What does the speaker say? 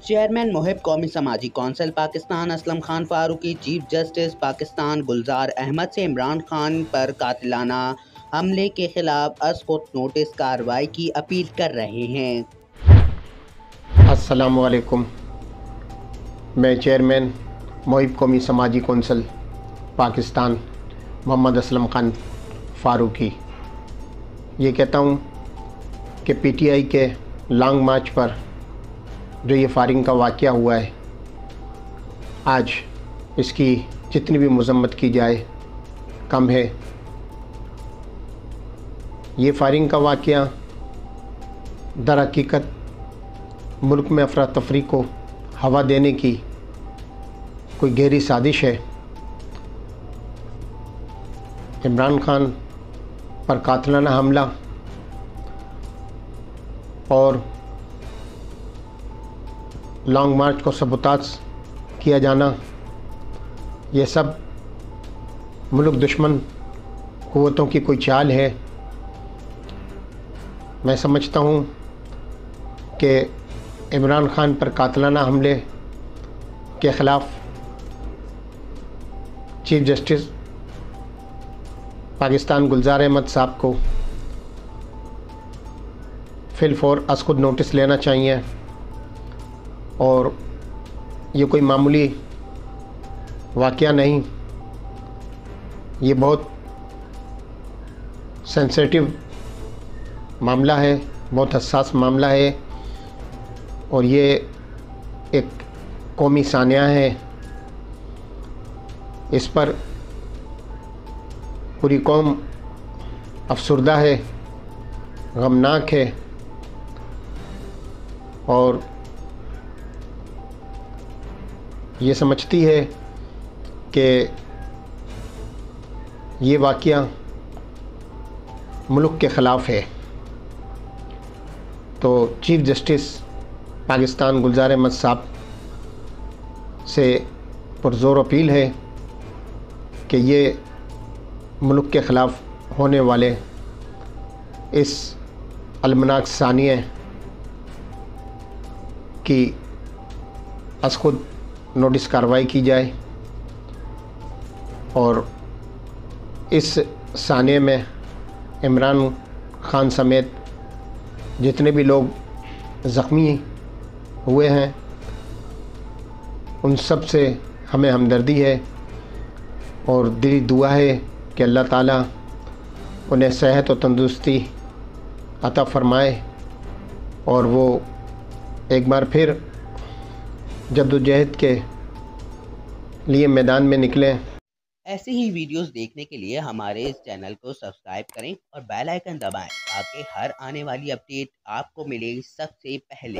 Chairman Muhib Qaumi Samaji council Pakistan Aslam Khan Farooqui chief justice Pakistan Gulzar Ahmed से इमरान खान पर कातिलाना हमले के खिलाफ अज़-खुद नोटिस कार्रवाई की अपील कर रहे हैं। अस्सलामुअलैकुम। मैं चेयरमैन मुहिब कौमी समाजी कौंसिल पाकिस्तान मोहम्मद असलम खान फारूकी ये कहता हूँ कि पीटीआई के लॉन्ग मार्च पर जो ये फायरिंग का वाक़या हुआ है, आज इसकी जितनी भी मज़म्मत की जाए कम है। ये फायरिंग का वाक़या दर हकीकत मुल्क में अफरा तफरी को हवा देने की कोई गहरी साजिश है। इमरान खान पर कातिलाना हमला और लॉन्ग मार्च को सबूताज किया जाना, ये सब मुल्क दुश्मन क़ुव्वतों की कोई चाल है। मैं समझता हूँ कि इमरान खान पर कातिलाना हमले के ख़िलाफ़ चीफ जस्टिस पाकिस्तान गुलजार अहमद साहब को फिलफौर अज़-खुद नोटिस लेना चाहिए और ये कोई मामूली वाक़या नहीं, ये बहुत सेंसिटिव मामला है, बहुत हसास मामला है और ये एक कौमी सानिया है। इस पर पूरी कौम अफसरदा है, गमनाक है और ये समझती है कि ये वाक़या मुल्क के ख़िलाफ़ है। तो चीफ जस्टिस पाकिस्तान गुलजार अहमद साहब से पुरज़ोर अपील है कि ये मुल्क के ख़िलाफ़ होने वाले इस अलमनाक सानिया की अज़-खुद नोटिस कार्रवाई की जाए और इस सानिया में इमरान खान समेत जितने भी लोग ज़ख्मी हुए हैं उन सब से हमें हमदर्दी है और दिली दुआ है कि अल्लाह ताला उन्हें सेहत और तंदुरुस्ती अता फ़रमाए और वो एक बार फिर जद्दोजहद के लिए मैदान में निकलें। ऐसे ही वीडियोस देखने के लिए हमारे इस चैनल को सब्सक्राइब करें और बेल आइकन दबाएं ताकि हर आने वाली अपडेट आपको मिले सबसे पहले।